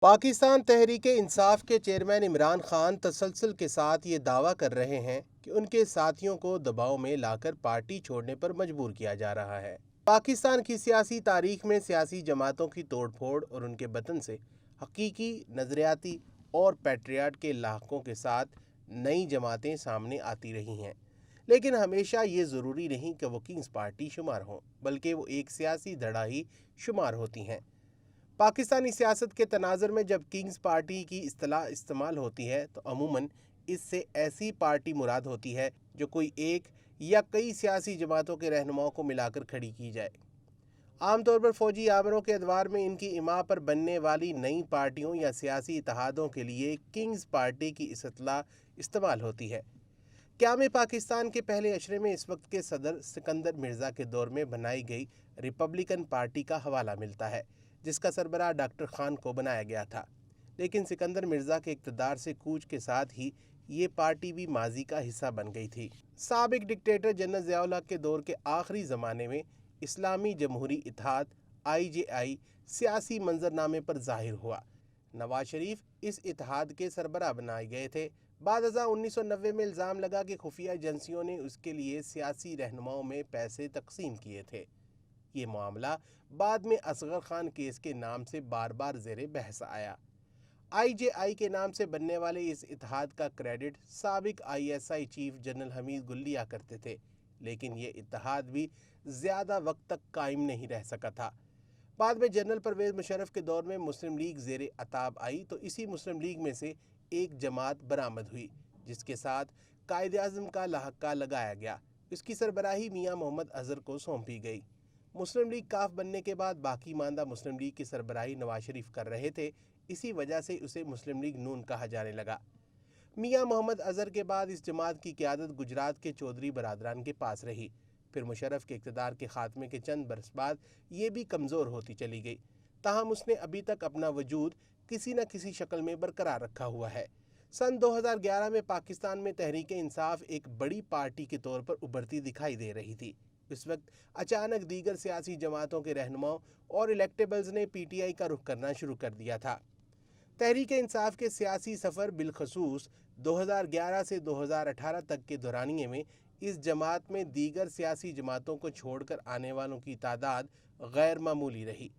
पाकिस्तान तहरीक-ए-इंसाफ के चेयरमैन इमरान खान तसलसल के साथ ये दावा कर रहे हैं कि उनके साथियों को दबाव में लाकर पार्टी छोड़ने पर मजबूर किया जा रहा है। पाकिस्तान की सियासी तारीख में सियासी जमातों की तोड़फोड़ और उनके बतन से हकीकी नजरियाती और पैट्रियाट के लाहकों के साथ नई जमातें सामने आती रही हैं, लेकिन हमेशा ये ज़रूरी नहीं कि वो किंग्स पार्टी शुमार हों, बल्कि वो एक सियासी धड़ा ही शुमार होती हैं। पाकिस्तानी सियासत के तनाज़ुर में जब किंग्स पार्टी की इस्तिलाह इस्तेमाल होती है तो अमूमन इससे ऐसी पार्टी मुराद होती है जो कोई एक या कई सियासी जमातों के रहनुमाओं को मिलाकर खड़ी की जाए। आमतौर पर फौजी आमरों के अदवार में इनकी इमा पर बनने वाली नई पार्टियों या सियासी इत्तेहादों के लिए किंग्स पार्टी की इस्तिलाह इस्तेमाल होती है। क़याम पाकिस्तान के पहले अशरे में इस वक्त के सदर सिकंदर मिर्ज़ा के दौर में बनाई गई रिपब्लिकन पार्टी का हवाला मिलता है, जिसका सरबराह डॉक्टर खान को बनाया गया था। लेकिन सिकंदर मिर्ज़ा के इक़्तिदार से कूच के साथ ही ये पार्टी भी माजी का हिस्सा बन गई थी। साबिक डिक्टेटर जनरल ज़ियाउल हक के दौर के आखिरी ज़माने में इस्लामी जमहूरी इत्तेहाद IJI सियासी मंजरनामे पर ज़ाहिर हुआ। नवाज शरीफ इस इत्तेहाद के सरबराह बनाए गए थे। बाद 1990 में इल्ज़ाम लगा कि खुफिया एजेंसियों ने उसके लिए सियासी रहनुमाओं में पैसे तकसीम किए थे। ये मामला बाद में असगर खान केस के नाम से बार बार ज़ेरे बहस आया। IJI के नाम से बनने वाले इस इत्तेहाद का क्रेडिट साबिक ISI चीफ जनरल हमीद गुल लिया करते थे, लेकिन ये इत्तेहाद भी ज़्यादा वक्त तक कायम नहीं रह सका था। बाद में जनरल परवेज़ मुशर्रफ के दौर में मुस्लिम लीग ज़ेरे अताब आई तो इसी मुस्लिम लीग में से एक जमात बरामद हुई, जिसके साथ कायद-ए-आज़म का लहका लगाया गया। इसकी सरबराही मियाँ मोहम्मद अज़हर को सौंपी गई। मुस्लिम लीग काफ बनने के बाद बाकी मानदा मुस्लिम लीग की सरबराही नवाज शरीफ कर रहे थे, इसी वजह से उसे मुस्लिम लीग नून कहा जाने लगा। मियाँ मोहम्मद अज़हर के बाद इस जमात की क़यादत गुजरात के चौधरी बरादरान के पास रही। फिर मुशर्रफ के इक़्तिदार के ख़ात्मे के चंद बरस बाद ये भी कमज़ोर होती चली गई। ताहम उसने अभी तक अपना वजूद किसी न किसी शक्ल में बरकरार रखा हुआ है। सन 2011 में पाकिस्तान में तहरीक-ए-इंसाफ एक बड़ी पार्टी के तौर पर उभरती दिखाई दे रही थी। इस वक्त अचानक दीगर सियासी जमातों के रहनुमाओं और इलेक्टेबल्स ने PTI का रुख करना शुरू कर दिया था। तहरीक-ए-इंसाफ के सियासी सफ़र बिलखसूस 2011 से 2018 तक के दौरानिए में इस जमात में दीगर सियासी जमातों को छोड़कर आने वालों की तादाद गैर मामूली रही।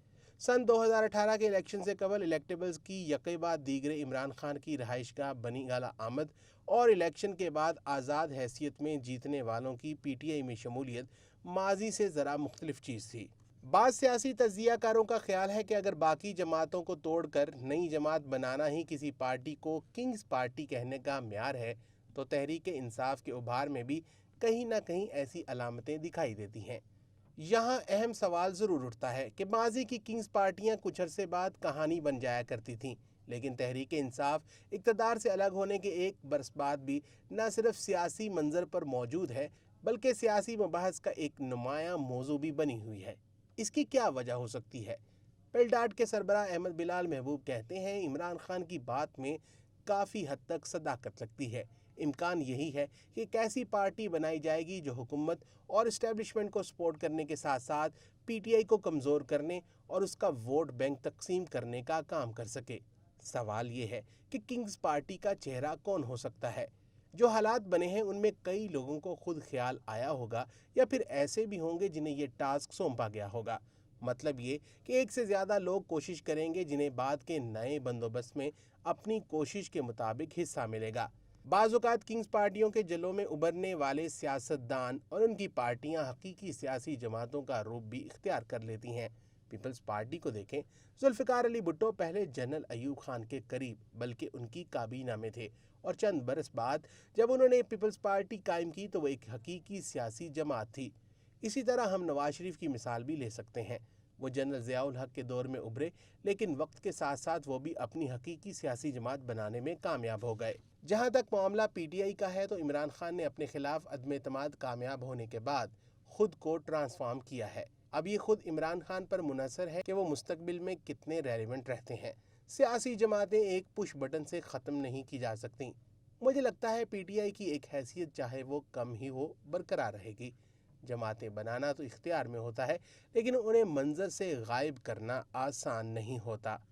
सन 2018 के इलेक्शन से कबल इलेक्टेबल्स की यके बाद दीगर इमरान खान की रहाइशगाह बनी आला आमद और इलेक्शन के बाद आज़ाद हैसियत में जीतने वालों की PTI में शमूलियत माजी से ज़रा मुख्तलिफ चीज़ थी। बाद सियासी तज्ज़ियाकारों का ख्याल है कि अगर बाकी जमातों को तोड़कर नई जमात बनाना ही किसी पार्टी को किंग्स पार्टी कहने का म्यार है, तो तहरीक-ए-इंसाफ के उभार में भी कहीं ना कहीं ऐसी अलामतें दिखाई देती हैं। यहाँ अहम सवाल ज़रूर उठता है कि माजी की किंग्स पार्टियाँ कुछ अरसे बाद कहानी बन जाया करती थीं, लेकिन तहरीक-ए-इंसाफ इक़्तिदार से अलग होने के एक बरस बाद भी न सिर्फ सियासी मंजर पर मौजूद है, बल्कि सियासी मुबाहस का एक नुमायाँ मौजू भी बनी हुई है। इसकी क्या वजह हो सकती है? पेलडाट के सरबराह अहमद बिलाल महबूब कहते हैं, इमरान खान की बात में काफ़ी हद तक सदाकत लगती है। इम्कान यही है कि एक ऐसी पार्टी बनाई जाएगी जो हुकूमत और इस्टेब्लिशमेंट को सपोर्ट करने के साथ साथ PTI को कमज़ोर करने और उसका वोट बैंक तकसीम करने का काम कर सके। सवाल ये है कि किंग्स पार्टी का चेहरा कौन हो सकता है? जो हालात बने हैं उनमें कई लोगों को खुद ख्याल आया होगा या फिर ऐसे भी होंगे जिन्हें ये टास्क सौंपा गया होगा। मतलब ये कि एक से ज़्यादा लोग कोशिश करेंगे जिन्हें बाद के नए बंदोबस्त में अपनी कोशिश के मुताबिक हिस्सा मिलेगा। बाज़ औक़ात किंग्स पार्टियों के जलों में उभरने वाले सियासतदान और उनकी पार्टियां हकीकी सियासी जमातों का रूप भी इख्तियार कर लेती हैं। पीपल्स पार्टी को देखें, जुल्फ़िकार अली भुट्टो पहले जनरल अयूब खान के करीब बल्कि उनकी काबीना में थे और चंद बरस बाद जब उन्होंने पीपल्स पार्टी कायम की तो वो एक हकीकी सियासी जमात थी। इसी तरह हम नवाज शरीफ की मिसाल भी ले सकते हैं। वो जनरल ज़ियाउल हक के दौर में उभरे, लेकिन वक्त के साथ साथ वो भी अपनी हकीकी सियासी जमात बनाने में कामयाब हो गए। जहाँ तक मामला PTI का है तो इमरान खान ने अपने खिलाफ अदम एतमाद कामयाब होने के बाद खुद को ट्रांसफॉर्म किया है। अब ये खुद इमरान खान पर मुनहसर है कि वो मुस्तकबिल में कितने रेलिवेंट रहते हैं। सियासी जमातें एक पुश बटन से ख़त्म नहीं की जा सकती। मुझे लगता है PTI की एक हैसियत चाहे वो कम ही हो बरकरार रहेगी। जमातें बनाना तो इख्तियार में होता है, लेकिन उन्हें मंजर से गायब करना आसान नहीं होता।